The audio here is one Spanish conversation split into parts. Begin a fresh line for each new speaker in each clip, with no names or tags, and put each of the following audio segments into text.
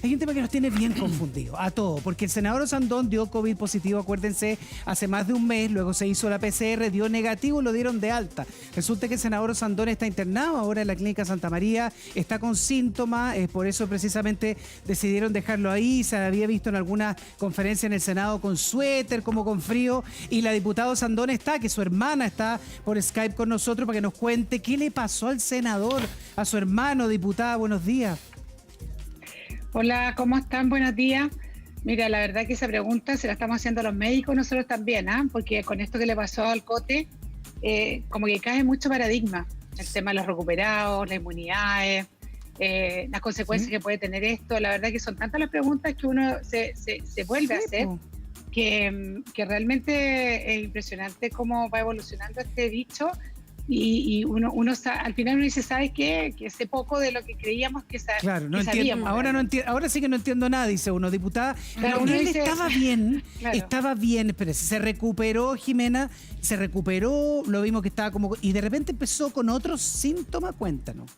hay un tema que nos tiene bien confundidos a todos, porque el senador Osandón dio COVID positivo, acuérdense, hace más de un mes, luego se hizo la PCR, dio negativo, lo dieron de alta. Resulta que el senador Osandón está internado ahora en la Clínica Santa María, está con síntomas, por eso precisamente decidieron dejarlo ahí. Se había visto en alguna conferencia en el Senado con suéter, como con frío, y la diputada Osandón está, que su hermana está por Skype con nosotros para que nos cuente qué le pasó al senador, a su hermano. Diputada, buenos días.
Hola, ¿cómo están? Buenos días. Mira, la verdad que esa pregunta se la estamos haciendo a los médicos, nosotros también, porque con esto que le pasó al Cote, como que cae mucho paradigma. El tema de los recuperados, las inmunidades, las consecuencias que puede tener esto. La verdad que son tantas las preguntas que uno se vuelve a hacer, que realmente es impresionante cómo va evolucionando este bicho. Y uno al final uno dice, ¿sabes qué? Que sé poco de lo que creíamos que sabíamos.
Claro, no entiendo. Ahora sí que no entiendo nada, dice uno, diputada.
Claro,
pero
uno
él
dice,
estaba bien,
claro.
estaba bien, pero se recuperó, Jimena, se recuperó, lo vimos que estaba como... Y de repente empezó con otros síntomas, cuéntanos.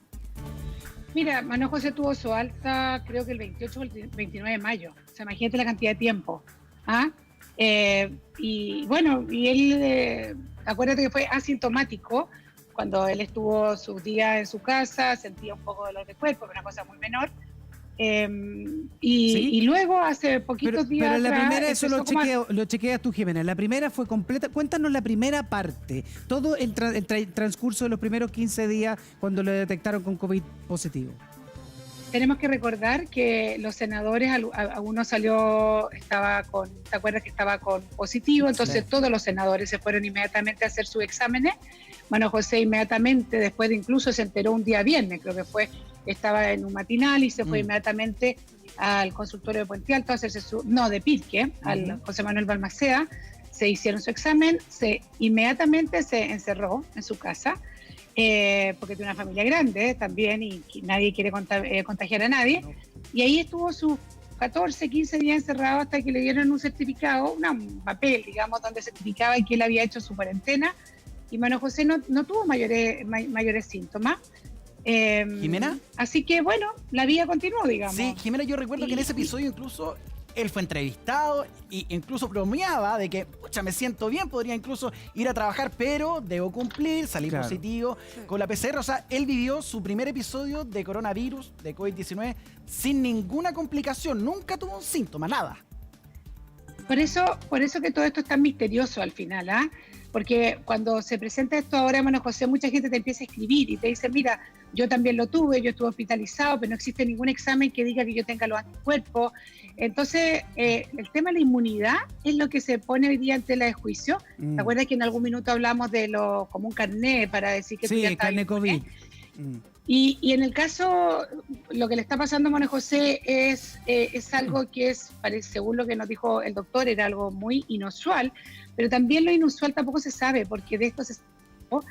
Mira, Manuel José tuvo su alta, creo que el 28 o el 29 de mayo. O sea, imagínate la cantidad de tiempo. Y bueno, y él, acuérdate que fue asintomático cuando él estuvo sus días en su casa, sentía un poco de dolor de cuerpo, una cosa muy menor. Y luego, hace poquitos días.
Pero la
atrás,
primera, eso lo chequeas tú, Jimena. La primera fue completa. Cuéntanos la primera parte, todo el transcurso de los primeros 15 días cuando lo detectaron con COVID positivo.
Tenemos que recordar que los senadores, algunos salió, ¿te acuerdas que estaba con positivo? Entonces todos los senadores se fueron inmediatamente a hacer sus exámenes. Manuel José inmediatamente, después de incluso se enteró un día viernes, creo que estaba en un matinal y se fue inmediatamente al consultorio de Puente Alto a hacerse de Pirque, al José Manuel Balmaceda. Se hicieron su examen, inmediatamente se encerró en su casa, porque tiene una familia grande también y nadie quiere contagiar a nadie. No. Y ahí estuvo sus 14, 15 días encerrado hasta que le dieron un certificado, un papel, digamos, donde certificaba que él había hecho su cuarentena. Y Manuel José no tuvo mayores síntomas.
¿Jimena?
Así que, bueno, la vida continuó, digamos.
Sí, Jimena, yo recuerdo que en ese episodio incluso él fue entrevistado e incluso bromeaba de que, pucha, me siento bien, podría incluso ir a trabajar, pero debo cumplir, salir positivo con la PCR. O sea, él vivió su primer episodio de coronavirus, de COVID-19, sin ninguna complicación, nunca tuvo un síntoma, nada.
Por eso que todo esto es tan misterioso al final, porque cuando se presenta esto ahora, Manuel José, mucha gente te empieza a escribir y te dice, mira, yo también lo tuve, yo estuve hospitalizado, pero no existe ningún examen que diga que yo tenga los anticuerpos. Entonces, el tema de la inmunidad es lo que se pone hoy día en tela de juicio. ¿Te acuerdas que en algún minuto hablamos de como un carné para decir que tú ya estás
carné COVID?
Y en el caso, lo que le está pasando a Manuel José es algo que según lo que nos dijo el doctor, era algo muy inusual, pero también lo inusual tampoco se sabe, porque de esto se sabe.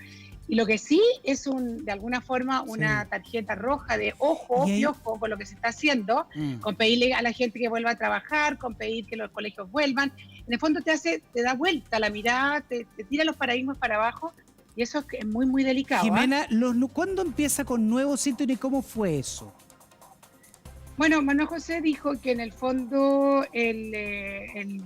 Y lo que sí es de alguna forma una tarjeta roja de ojo y ojo con lo que se está haciendo, con pedirle a la gente que vuelva a trabajar, con pedir que los colegios vuelvan. En el fondo te da vuelta la mirada, te tira los paradigmas para abajo. Y eso es muy, muy delicado.
Jimena, ¿cuándo empieza con nuevos síntomas y cómo fue eso?
Bueno, Manuel José dijo que en el fondo el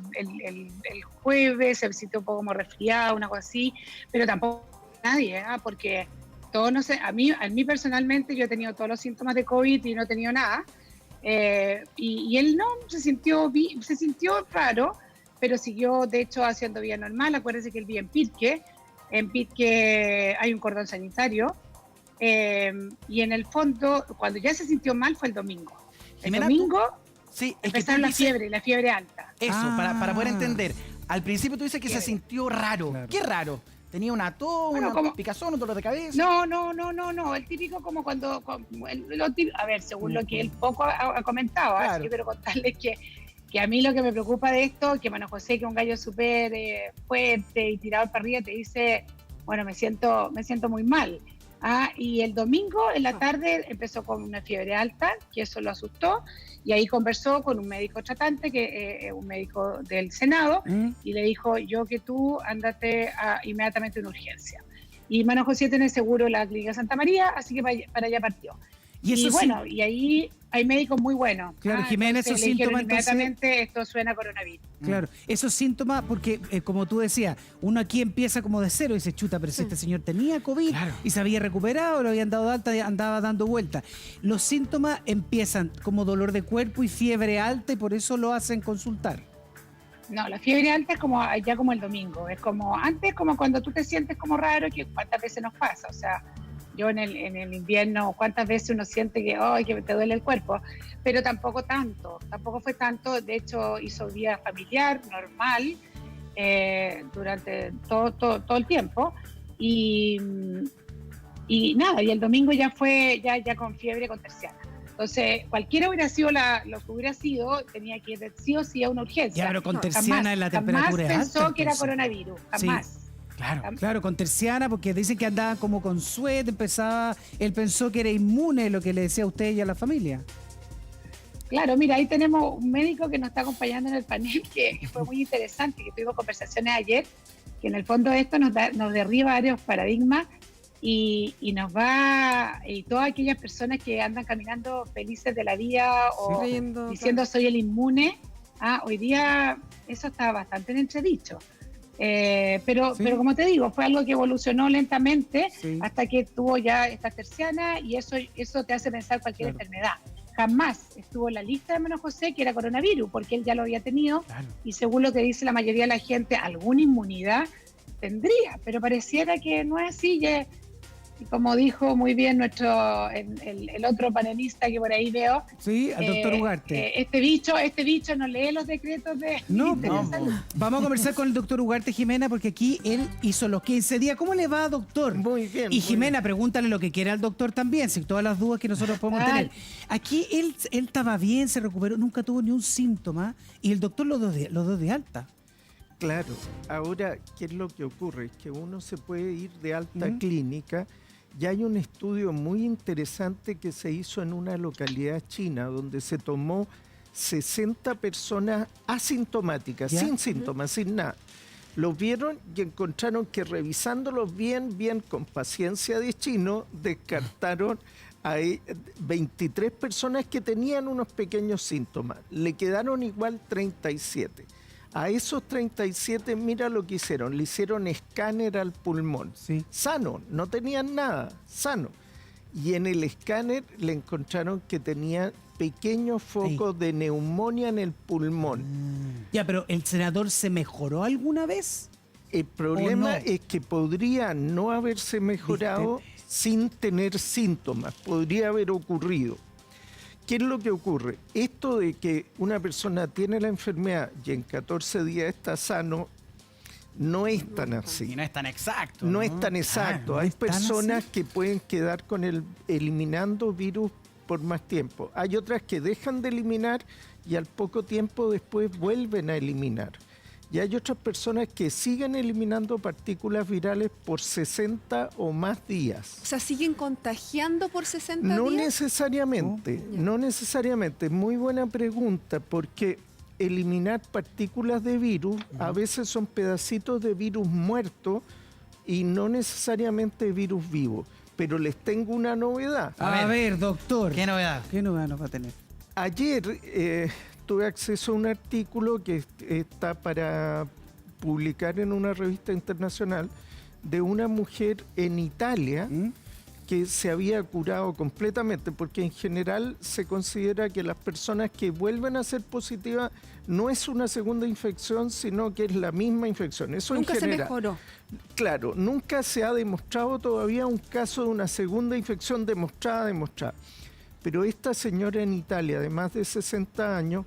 jueves se sintió un poco como resfriado, una cosa así, pero tampoco nadie, porque todos, no sé, a mí personalmente yo he tenido todos los síntomas de COVID y no he tenido nada. Y él no, se sintió raro, pero siguió de hecho haciendo vida normal. Acuérdense que él vive en Pirque. En Pirque hay un cordón sanitario, y en el fondo, cuando ya se sintió mal fue el domingo.
Jimena,
el domingo
empezaron
la fiebre alta.
Eso, para poder entender. Al principio tú dices que se sintió raro. Claro. ¿Qué raro? ¿Tenía una tos, una picazón, un dolor de cabeza?
No. El típico como cuando... a ver, según lo que él poco ha comentado, así que quiero contarles que a mí lo que me preocupa de esto, que Manuel José, que es un gallo súper fuerte y tirado para arriba, te dice, bueno, me siento muy mal. Y el domingo en la tarde empezó con una fiebre alta, que eso lo asustó, y ahí conversó con un médico tratante, que es un médico del Senado, y le dijo, yo que tú ándate inmediatamente en urgencia. Y Manuel José tiene seguro la Clínica Santa María, así que para allá partió. Y bueno, y ahí hay médicos muy buenos.
Claro, Jimena, esos
le dijeron
síntomas
inmediatamente esto suena a coronavirus.
Claro, esos síntomas, porque como tú decías, uno aquí empieza como de cero y dice, chuta, pero si este señor tenía COVID y se había recuperado, lo habían dado de alta y andaba dando vueltas. Los síntomas empiezan como dolor de cuerpo y fiebre alta y por eso lo hacen consultar.
No, la fiebre alta es como ya como el domingo, es como antes, como cuando tú te sientes como raro, que cuántas veces nos pasa, o sea, yo en el invierno, cuántas veces uno siente que, que te duele el cuerpo, pero tampoco fue tanto, de hecho hizo vida familiar, normal, durante todo el tiempo, y nada, y el domingo ya fue ya con fiebre, con terciana. Entonces, cualquiera hubiera sido lo que hubiera sido, tenía que ir sí o sí a una urgencia.
Ya, pero con terciana la temperatura es alta.
Jamás pensó que era coronavirus, jamás.
Sí. Claro, con terciana, porque dicen que andaba como con suerte, él pensó que era inmune, lo que le decía a usted y a la familia.
Claro, mira, ahí tenemos un médico que nos está acompañando en el panel, que fue muy interesante, que tuvimos conversaciones ayer, que en el fondo esto nos derriba varios paradigmas y nos va, y todas aquellas personas que andan caminando felices de la vida o diciendo soy el inmune, hoy día eso está bastante en entredicho. Pero como te digo, fue algo que evolucionó lentamente hasta que tuvo ya esta terciana y eso te hace pensar cualquier enfermedad. Jamás estuvo en la lista de Menos José que era coronavirus, porque él ya lo había tenido y según lo que dice la mayoría de la gente, alguna inmunidad tendría, pero pareciera que no es así. Y como dijo muy bien el otro panelista que por ahí veo,
al doctor Ugarte.
Este bicho no lee los decretos de salud.
Vamos a conversar con el doctor Ugarte, Jimena, porque aquí él hizo los 15 días. ¿Cómo le va, doctor?
Muy bien.
Y Jimena, pregúntale lo que quiera al doctor también, sin todas las dudas que nosotros podemos tener. Aquí él estaba bien, se recuperó, nunca tuvo ni un síntoma y el doctor lo dio de alta.
Claro. Ahora, ¿qué es lo que ocurre? Es que uno se puede ir de alta clínica. Ya hay un estudio muy interesante que se hizo en una localidad china donde se tomó 60 personas asintomáticas, sin síntomas, sin nada. Los vieron y encontraron que revisándolos bien, con paciencia de chino, descartaron a 23 personas que tenían unos pequeños síntomas. Le quedaron igual 37. A esos 37, mira lo que hicieron. Le hicieron escáner al pulmón. Sano, no tenían nada, sano. Y en el escáner le encontraron que tenía pequeños focos de neumonía en el pulmón.
Ya, pero ¿el senador se mejoró alguna vez?
El problema es que podría no haberse mejorado sin tener síntomas. Podría haber ocurrido. ¿Qué es lo que ocurre? Esto de que una persona tiene la enfermedad y en 14 días está sano, no es tan así.
Y no es tan exacto.
No es tan exacto. Hay personas que pueden quedar eliminando virus por más tiempo. Hay otras que dejan de eliminar y al poco tiempo después vuelven a eliminar. Y hay otras personas que siguen eliminando partículas virales por 60 o más días.
O sea, ¿siguen contagiando por 60 días?
No necesariamente. Muy buena pregunta, porque eliminar partículas de virus a veces son pedacitos de virus muerto y no necesariamente virus vivo. Pero les tengo una novedad.
A ver, doctor.
¿Qué novedad?
¿Qué novedad nos va a tener?
Ayer tuve acceso a un artículo que está para publicar en una revista internacional de una mujer en Italia que se había curado completamente, porque en general se considera que las personas que vuelven a ser positivas no es una segunda infección, sino que es la misma infección. Eso
nunca
en general.
se mejoró.
Claro, nunca se ha demostrado todavía un caso de una segunda infección demostrada. Pero esta señora en Italia, de más de 60 años,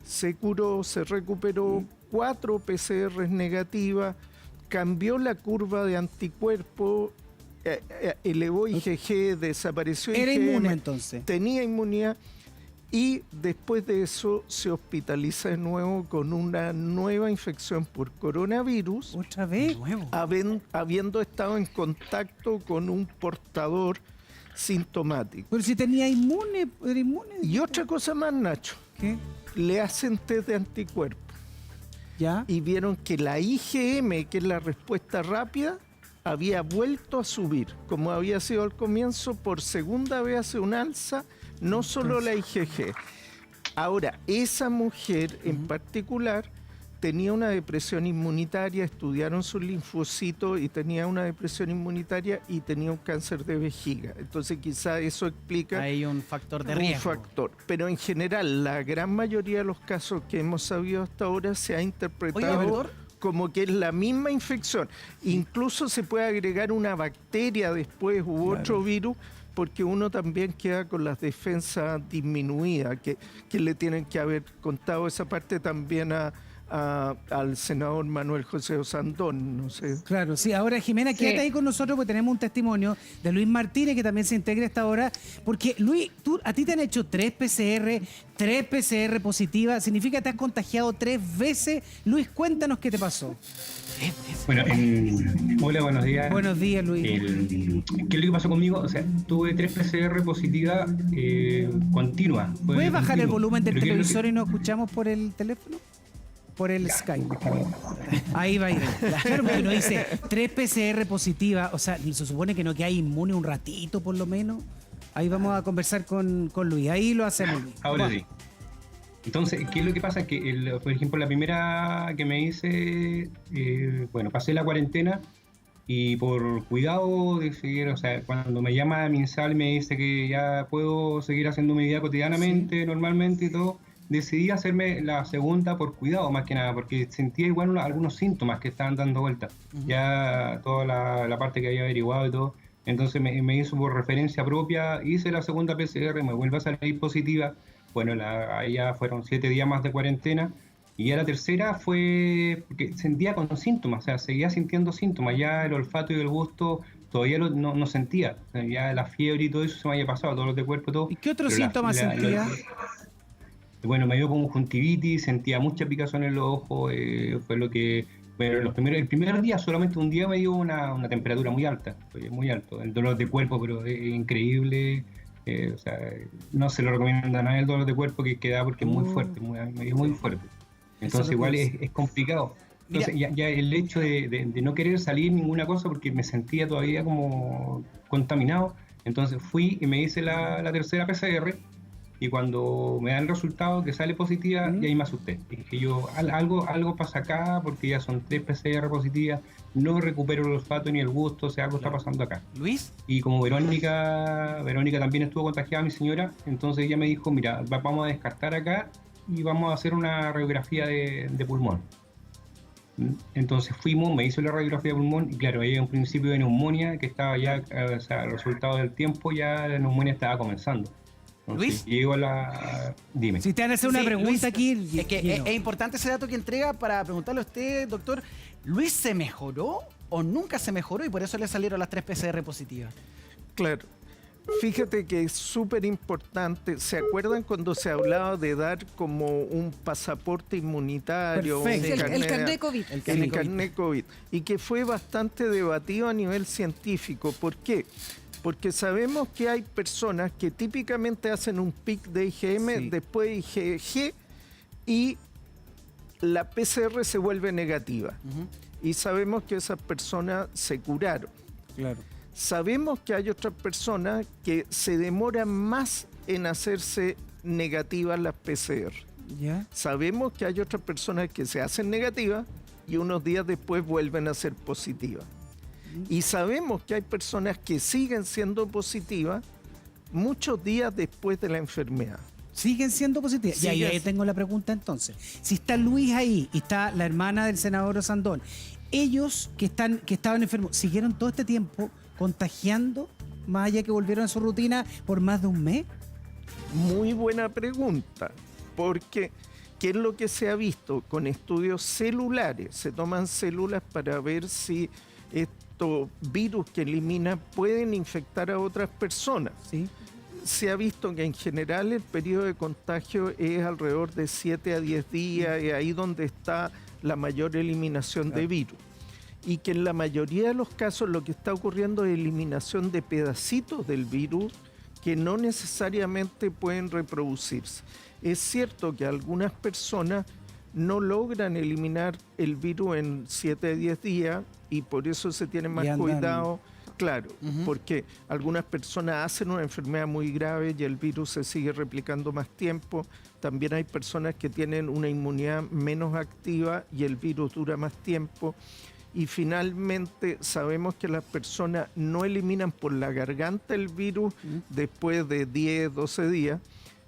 se curó, se recuperó, 4 PCRs negativas, cambió la curva de anticuerpos, elevó IgG, desapareció IgM.
Era inmune entonces.
Tenía inmunidad y después de eso se hospitaliza de nuevo con una nueva infección por coronavirus.
¿Otra vez?
Habiendo estado en contacto con un portador sintomático.
Pero si era inmune.
Y otra cosa más, Nacho.
¿Qué?
Le hacen test de anticuerpos.
¿Ya?
Y vieron que la IgM, que es la respuesta rápida, había vuelto a subir, como había sido al comienzo, por segunda vez hace un alza, no solo la IgG. Ahora, esa mujer en particular tenía una depresión inmunitaria, estudiaron sus linfocitos y tenía una depresión inmunitaria y tenía un cáncer de vejiga. Entonces quizá eso explica...
Hay un factor de riesgo.
Un factor. Pero en general, la gran mayoría de los casos que hemos sabido hasta ahora se ha interpretado...
Oiga,
como que es la misma infección. Incluso se puede agregar una bacteria después u otro virus, porque uno también queda con las defensas disminuidas, que le tienen que haber contado esa parte también al senador Manuel José Osandón, no sé.
Claro, sí. Ahora, Jimena, quédate ahí con nosotros porque tenemos un testimonio de Luis Martínez que también se integra a esta hora. Porque, Luis, a ti te han hecho 3 PCR positivas. Significa que te has contagiado 3 veces. Luis, cuéntanos qué te pasó.
Bueno, hola, buenos días.
Buenos días, Luis.
¿Qué es lo que pasó conmigo? O sea, tuve 3 PCR positivas continuas.
¿Puedes bajar el volumen del televisor y nos escuchamos por el teléfono? Por el Skype. Ahí va a ir. Claro, porque uno dice 3 PCR positivas, o sea, se supone que no queda inmune un ratito por lo menos. Ahí vamos a conversar con Luis, ahí lo hacemos, Luis.
Ahora sí. Entonces, ¿qué es lo que pasa? Que, por ejemplo, la primera que me hice, pasé la cuarentena y por cuidado de seguir, o sea, cuando me llama Minsal me dice que ya puedo seguir haciendo mi vida cotidianamente, normalmente y todo, decidí hacerme la segunda por cuidado, más que nada, porque sentía igual algunos síntomas que estaban dando vuelta. Ya toda la parte que había averiguado y todo. Entonces me hizo por referencia propia, hice la segunda PCR, me vuelve a salir positiva. Bueno, ahí ya fueron 7 días más de cuarentena. Y ya la tercera fue porque sentía con síntomas, o sea, seguía sintiendo síntomas. Ya el olfato y el gusto todavía no sentía. O sea, ya la fiebre y todo eso se me había pasado, dolor de cuerpo y todo.
¿Y qué otros síntomas sentías?
Bueno, me dio conjuntivitis, sentía mucha picazón en los ojos, fue lo que... Bueno, el primer día, solamente un día me dio una temperatura muy alta, muy alto. El dolor de cuerpo, pero es increíble. O sea, no se lo recomienda a nadie el dolor de cuerpo que da porque es muy fuerte, muy fuerte. Entonces igual es complicado. Entonces ya el hecho de no querer salir ninguna cosa porque me sentía todavía como contaminado. Entonces fui y me hice la tercera PCR. Y cuando me da el resultado que sale positiva, y ahí me asusté. Dije yo, algo pasa acá, porque ya son 3 PCR positivas, no recupero el olfato ni el gusto, o sea, algo está pasando acá.
¿Luis?
Y como Verónica también estuvo contagiada, mi señora, entonces ella me dijo, mira, vamos a descartar acá y vamos a hacer una radiografía de pulmón. Entonces fuimos, me hizo la radiografía de pulmón y claro, había un principio de neumonía que estaba ya, o sea, el resultado del tiempo, ya la neumonía estaba comenzando.
Luis,
llego dime.
Si te van a hacer una pregunta
Luis,
aquí...
es que es importante ese dato que entrega para preguntarle a usted, doctor, ¿Luis se mejoró o nunca se mejoró y por eso le salieron las 3 PCR positivas?
Claro. Fíjate que es súper importante. ¿Se acuerdan cuando se hablaba de dar como un pasaporte inmunitario?
Perfecto.
El carnet COVID.
El carnet COVID. Y que fue bastante debatido a nivel científico. ¿Por qué? Porque sabemos que hay personas que típicamente hacen un pic de IgM, después IgG, y la PCR se vuelve negativa. Y sabemos que esas personas se curaron.
Claro.
Sabemos que hay otras personas que se demoran más en hacerse negativas las PCR.
¿Ya?
Sabemos que hay otras personas que se hacen negativas y unos días después vuelven a ser positivas. Y sabemos que hay personas que siguen siendo positivas muchos días después de la enfermedad.
¿Siguen siendo positivas? Y ahí tengo la pregunta entonces. Si está Luis ahí y está la hermana del senador Osandón, ellos que estaban enfermos, ¿siguieron todo este tiempo contagiando, más allá que volvieron a su rutina por más de un mes?
Muy buena pregunta, porque ¿qué es lo que se ha visto con estudios celulares? Se toman células para ver si estos virus que eliminan pueden infectar a otras personas.
Sí.
Se ha visto que en general el periodo de contagio es alrededor de 7 a 10 días, y ahí donde está la mayor eliminación de virus. Y que en la mayoría de los casos lo que está ocurriendo es eliminación de pedacitos del virus que no necesariamente pueden reproducirse. Es cierto que algunas personas no logran eliminar el virus en 7 a 10 días y por eso se tiene más cuidado. Claro, porque algunas personas hacen una enfermedad muy grave y el virus se sigue replicando más tiempo. También hay personas que tienen una inmunidad menos activa y el virus dura más tiempo. Y finalmente sabemos que las personas no eliminan por la garganta el virus después de 10, 12 días,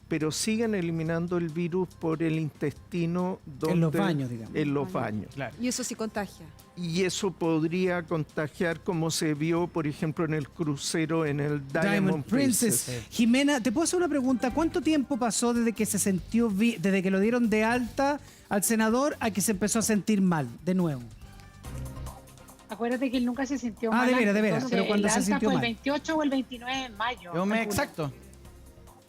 pero siguen eliminando el virus por el intestino,
en los baños, digamos.
En los baños.
Claro.
Y eso sí contagia.
Y eso podría contagiar, como se vio, por ejemplo, en el crucero, en el Diamond Princess.
Jimena, ¿te puedo hacer una pregunta? ¿Cuánto tiempo pasó desde que se sintió desde que lo dieron de alta al senador a que se empezó a sentir mal de nuevo?
Acuérdate que él nunca se sintió mal.
De veras, pero cuando se sintió
fue
mal.
el 28 o el 29 de mayo.
Es un mes exacto.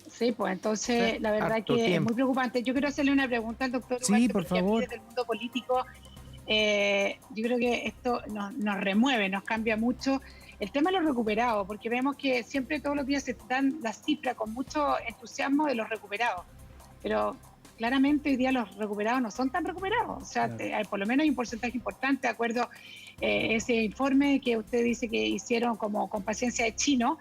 Sí, pues entonces la verdad que es muy preocupante. Yo quiero hacerle una pregunta al doctor
Sí,
Ugarte,
por favor.
desde el mundo político, yo creo que esto nos remueve, nos cambia mucho el tema de los recuperados, porque vemos que siempre todos los días se dan las cifras con mucho entusiasmo de los recuperados, pero claramente hoy día los recuperados no son tan recuperados, o sea, por lo menos hay un porcentaje importante, de acuerdo ese informe que usted dice que hicieron como con paciencia de chino.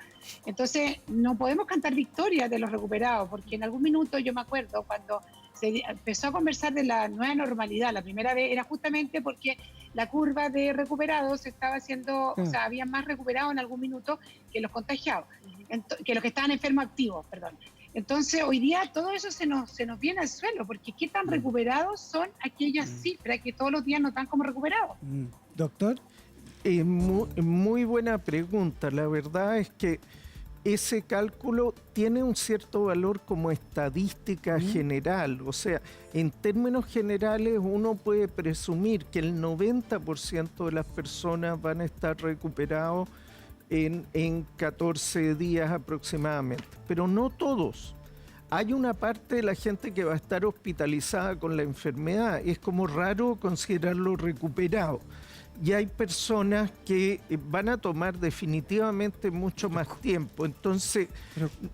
Entonces no podemos cantar victoria de los recuperados, porque en algún minuto yo me acuerdo cuando se empezó a conversar de la nueva normalidad, la primera vez era justamente porque la curva de recuperados estaba haciendo, o sea, había más recuperados en algún minuto que los contagiados, que los que estaban enfermos activos, perdón. Entonces, hoy día todo eso se nos viene al suelo, porque ¿qué tan recuperados son aquellas cifras que todos los días nos dan como recuperados?
Doctor.
Muy buena pregunta. La verdad es que ese cálculo tiene un cierto valor como estadística general. O sea, en términos generales uno puede presumir que el 90% de las personas van a estar recuperados en 14 días aproximadamente, pero no todos. Hay una parte de la gente que va a estar hospitalizada con la enfermedad, es como raro considerarlo recuperado. Y hay personas que van a tomar definitivamente mucho más tiempo. Entonces,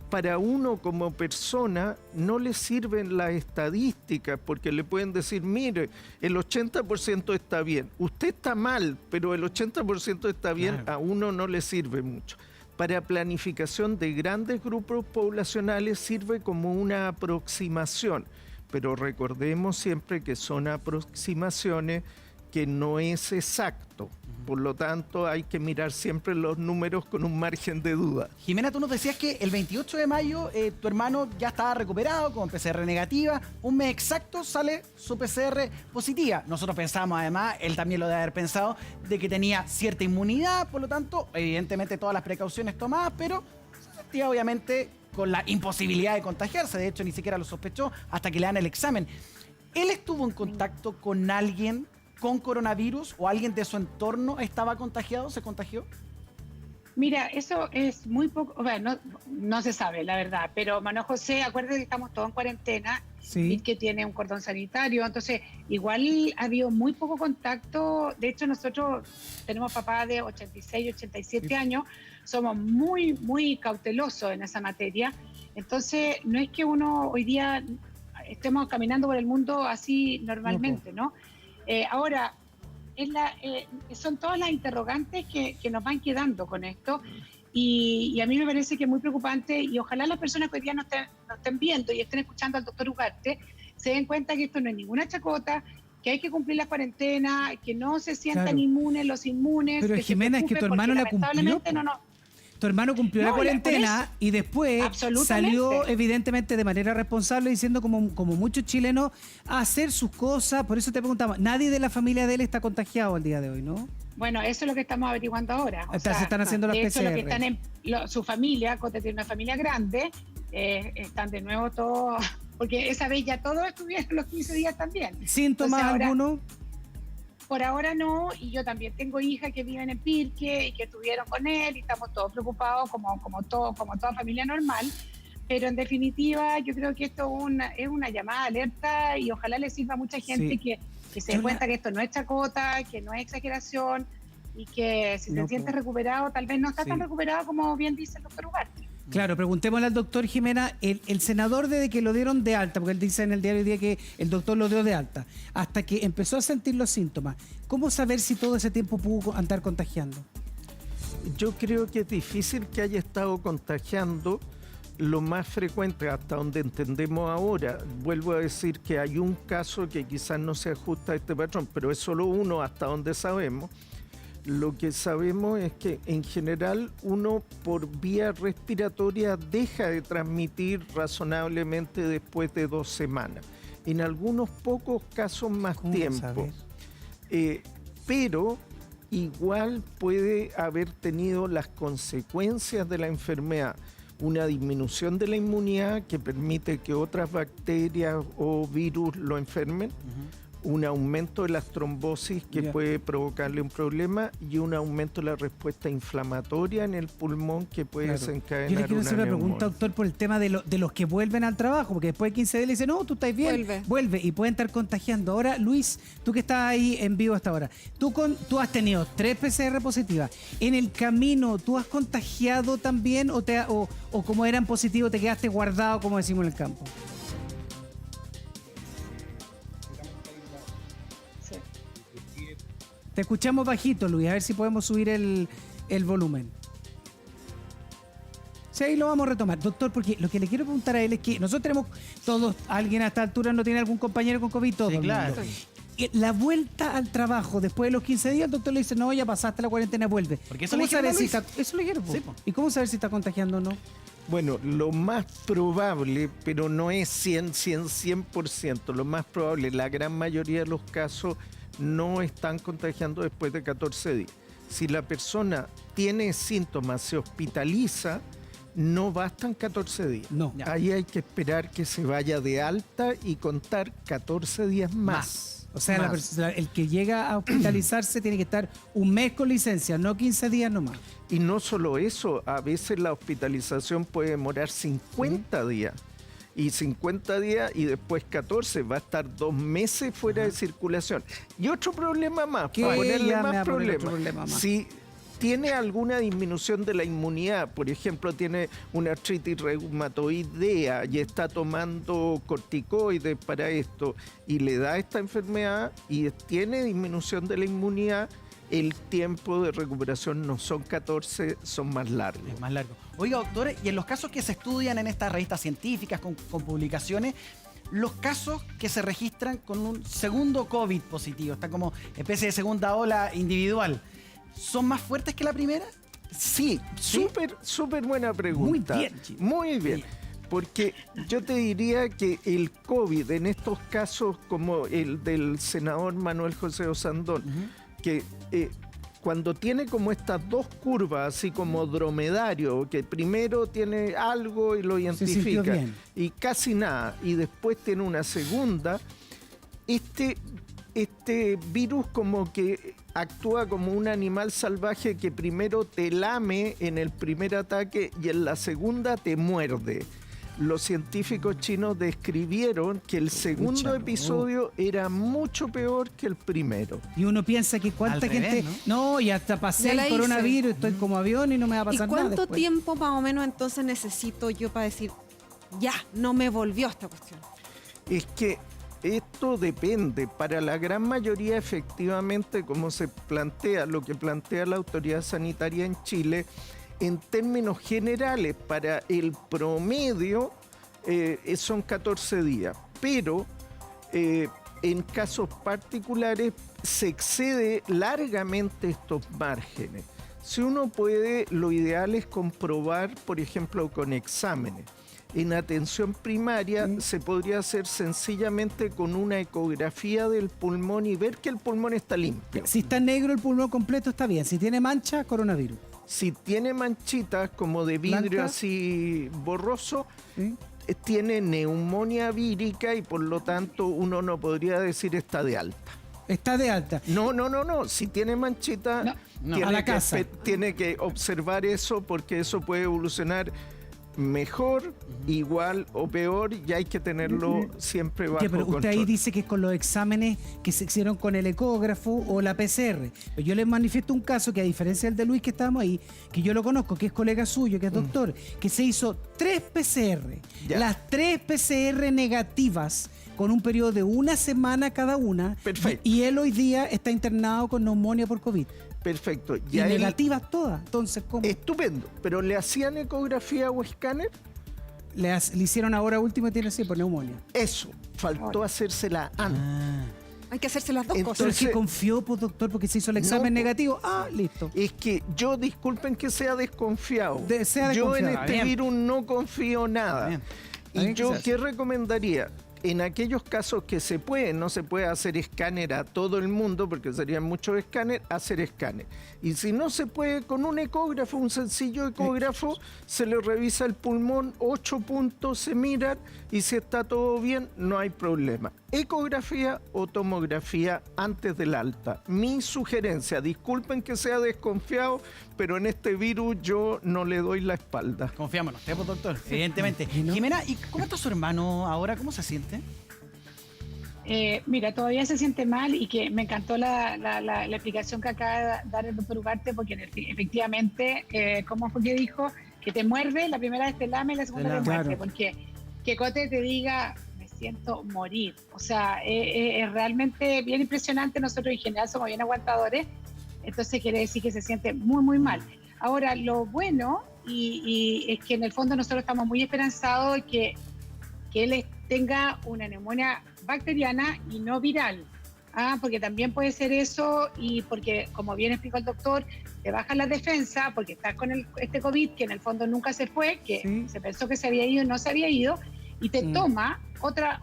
para uno como persona no le sirven las estadísticas, porque le pueden decir, mire, el 80% está bien. Usted está mal, pero el 80% está bien, a uno no le sirve mucho. Para planificación de grandes grupos poblacionales sirve como una aproximación, pero recordemos siempre que son aproximaciones, que no es exacto. Por lo tanto, hay que mirar siempre los números con un margen de duda.
Jimena, tú nos decías que el 28 de mayo tu hermano ya estaba recuperado con PCR negativa. Un mes exacto sale su PCR positiva. Nosotros pensábamos, además, él también lo debe haber pensado, de que tenía cierta inmunidad, por lo tanto, evidentemente todas las precauciones tomadas, pero se sentía obviamente con la imposibilidad de contagiarse. De hecho, ni siquiera lo sospechó hasta que le dan el examen. ¿Él estuvo en contacto con alguien con coronavirus o alguien de su entorno estaba contagiado, se contagió?
Mira, eso es muy poco, bueno, no se sabe, la verdad, pero Manuel José, acuérdate que estamos todos en cuarentena, y que tiene un cordón sanitario, entonces igual ha habido muy poco contacto. De hecho, nosotros tenemos papás de 86, 87 años, somos muy, muy cautelosos en esa materia, entonces no es que uno hoy día estemos caminando por el mundo así normalmente, ¿no? Ahora, son todas las interrogantes que nos van quedando con esto y a mí me parece que es muy preocupante y ojalá las personas que hoy día nos estén viendo y estén escuchando al doctor Ugarte se den cuenta que esto no es ninguna chacota, que hay que cumplir la cuarentena, que no se sientan inmunes los inmunes.
Pero Jimena, es que tu hermano la cumplió. Tu hermano cumplió la cuarentena y después salió evidentemente de manera responsable diciendo como muchos chilenos a hacer sus cosas. Por eso te preguntamos, nadie de la familia de él está contagiado al día de hoy, ¿no?
Bueno, eso es lo que estamos averiguando ahora.
Se están haciendo las PCR.
Lo que están su familia, Cote tiene una familia grande, están de nuevo todos, porque esa vez ya todos estuvieron los 15 días también.
¿Síntomas alguno?
Por ahora no, y yo también tengo hijas que viven en Pirque y que estuvieron con él y estamos todos preocupados como toda familia normal, pero en definitiva yo creo que esto es una llamada de alerta y ojalá le sirva a mucha gente que se dé cuenta que esto no es chacota, que no es exageración y que si se siente recuperado, tal vez no está tan recuperado como bien dice el doctor Ugarte.
Claro, preguntémosle al doctor Jimena, el senador desde que lo dieron de alta, porque él dice en el diario hoy día que el doctor lo dio de alta, hasta que empezó a sentir los síntomas, ¿cómo saber si todo ese tiempo pudo andar contagiando?
Yo creo que es difícil que haya estado contagiando. Lo más frecuente, hasta donde entendemos ahora, vuelvo a decir que hay un caso que quizás no se ajusta a este patrón, pero es solo uno hasta donde sabemos. Lo que sabemos es que en general uno por vía respiratoria deja de transmitir razonablemente después de 2 semanas. En algunos pocos casos más tiempo. Pero igual puede haber tenido las consecuencias de la enfermedad. Una disminución de la inmunidad que permite que otras bacterias o virus lo enfermen. Un aumento de las trombosis que puede provocarle un problema y un aumento de la respuesta inflamatoria en el pulmón que puede desencadenar una neumonía. Yo le quiero hacer una pregunta,
doctor, por el tema de los que vuelven al trabajo, porque después de 15 días le dicen, no, tú estás bien, vuelve y pueden estar contagiando. Ahora, Luis, tú que estás ahí en vivo hasta ahora, tú has tenido 3 PCR positivas. En el camino, ¿tú has contagiado también o como eran positivos te quedaste guardado, como decimos en el campo? Te escuchamos bajito, Luis, a ver si podemos subir el volumen. Sí, ahí lo vamos a retomar. Doctor, porque lo que le quiero preguntar a él es que nosotros tenemos todos, alguien a esta altura no tiene algún compañero con COVID, todo.
Sí, claro.
La vuelta al trabajo después de los 15 días, el doctor le dice, no, ya pasaste la cuarentena, vuelve.
Porque eso
¿Cómo
le dijeron
saber
a
si
Luis?
está, eso le dijeron,
Sí,
¿y cómo saber si está contagiando o no?
Bueno, lo más probable, pero no es 100%, lo más probable, la gran mayoría de los casos no están contagiando después de 14 días. Si la persona tiene síntomas, se hospitaliza, no bastan 14 días.
No.
Ahí hay que esperar que se vaya de alta y contar 14 días más.
O sea, el que llega a hospitalizarse tiene que estar un mes con licencia, no 15 días nomás.
Y no solo eso, a veces la hospitalización puede demorar 50 días. Y 50 días y después 14, va a estar 2 meses fuera de circulación. Y otro problema más, para ponerle más problemas. Si tiene alguna disminución de la inmunidad, por ejemplo, tiene una artritis reumatoidea y está tomando corticoides para esto, y le da esta enfermedad y tiene disminución de la inmunidad, el tiempo de recuperación no son 14, son más largos.
Es más largo. Oiga, doctor, y en los casos que se estudian en estas revistas científicas con publicaciones, los casos que se registran con un segundo COVID positivo, está como especie de segunda ola individual, ¿son más fuertes que la primera?
Sí, súper buena pregunta. Muy bien. Porque yo te diría que el COVID, en estos casos como el del senador Manuel José Osandón, que cuando tiene como estas 2 curvas, así como dromedario, que primero tiene algo y lo identifica, y casi nada, y después tiene una segunda, este virus como que actúa como un animal salvaje que primero te lame en el primer ataque y en la segunda te muerde. Los científicos chinos describieron que el segundo episodio era mucho peor que el primero.
Y uno piensa que cuánta gente... ¿no? Y hasta pasé el coronavirus, estoy como avión y no me va a pasar nada.
¿Y cuánto tiempo más o menos entonces necesito yo para decir, ya, no me volvió esta cuestión?
Es que esto depende. Para la gran mayoría, efectivamente, como se plantea, lo que plantea la autoridad sanitaria en Chile, en términos generales, para el promedio son 14 días, pero en casos particulares se excede largamente estos márgenes. Si uno puede, lo ideal es comprobar, por ejemplo, con exámenes. En atención primaria se podría hacer sencillamente con una ecografía del pulmón y ver que el pulmón está limpio.
Si está negro el pulmón completo está bien, si tiene mancha, coronavirus.
Si tiene manchitas como de vidrio ¿blanca? Así borroso, tiene neumonía vírica y por lo tanto uno no podría decir está de alta.
Está de alta.
No. Si tiene manchita,
a la casa.
Tiene que observar eso porque eso puede evolucionar mejor, igual o peor, y hay que tenerlo siempre bajo
Pero usted ahí
control.
dice que es con los exámenes que se hicieron con el ecógrafo o la PCR. Pero yo les manifiesto un caso que, a diferencia del de Luis que estábamos ahí, que yo lo conozco, que es colega suyo, que es doctor, que se hizo 3 PCR.
Ya.
Las 3 PCR negativas con un periodo de 1 semana cada una.
Perfecto.
Y él hoy día está internado con neumonía por COVID.
Perfecto.
Y
ahí-
negativas todas. Entonces, ¿cómo?
Estupendo. ¿Pero le hacían ecografía o escáner?
Le hicieron ahora último y tiene sí por neumonía.
Eso. Faltó hacérsela antes.
Hay que hacerse las dos
Entonces-
Pero
cosas.
es que confió, pues, doctor, porque se hizo el examen
No,
negativo. Ah, listo.
Es que yo, disculpen que sea desconfiado.
Sea
Yo en
desconfiado.
este
Bien.
virus no confío nada.
Bien.
Está
Y
bien que
yo,
sea así.
¿qué recomendaría? En aquellos casos que se puede, no se puede hacer escáner a todo el mundo, porque serían muchos escáner, hacer escáner. Y si no se puede, con un ecógrafo, un sencillo ecógrafo, se le revisa el pulmón, 8 puntos, se miran, y si está todo bien, no hay problema. Ecografía o tomografía antes del alta. Mi sugerencia, disculpen que sea desconfiado, pero en este virus yo no le doy la espalda.
Confiamos en usted, pues, doctor, evidentemente.
¿Y no?
Jimena, ¿y cómo está su hermano ahora? ¿Cómo se siente?
Mira, todavía se siente mal y que me encantó la explicación que acaba de dar el doctor Ugarte, porque efectivamente, ¿cómo fue que dijo? Que te muerde, la primera vez te lame, la segunda
Te
te
lame.
muerde,
Claro.
porque que Cote te diga, me siento morir. O sea, es realmente bien impresionante. Nosotros en general somos bien aguantadores, entonces quiere decir que se siente muy, muy mal. Ahora, lo bueno y es que en el fondo nosotros estamos muy esperanzados de que él tenga una neumonía bacteriana y no viral. Porque también puede ser eso, y porque, como bien explicó el doctor, te bajan las defensas porque estás con este COVID que en el fondo nunca se fue, que
Sí.
se pensó que se había ido y no se había ido, y te
Sí.
toma otra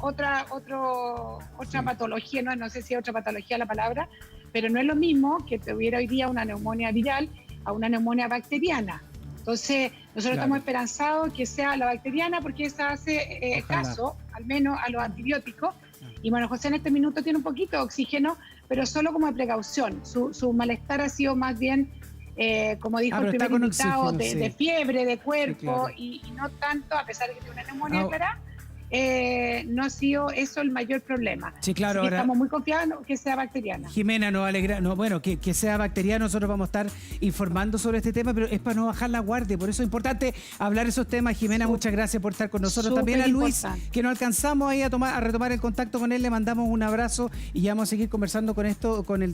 patología, no sé si es otra patología la palabra, pero no es lo mismo que tuviera hoy día una neumonía viral a una neumonía bacteriana. Entonces, nosotros
Claro.
estamos esperanzados que sea la bacteriana, porque esa hace
Ojalá.
caso, al menos, a los antibióticos. Y bueno, José en este minuto tiene un poquito de oxígeno, pero solo como de precaución. Su malestar ha sido más bien, como dijo
pero
el
está
primer
con
invitado,
oxígeno, sí.
de fiebre, de cuerpo,
Sí, claro.
y no tanto, a pesar de que tiene una neumonía
Ah,
clara, no ha sido eso el mayor problema.
Sí, claro,
Así que
ahora-
estamos muy confiados en que sea bacteriana.
Jimena nos alegra, no, bueno, que sea bacteriano, nosotros vamos a estar informando sobre este tema, pero es para no bajar la guardia, por eso es importante hablar esos temas. Jimena, muchas gracias por estar con nosotros. También a Luis,
Superimportante.
que no alcanzamos ahí a retomar el contacto con él, le mandamos un abrazo y ya vamos a seguir conversando con el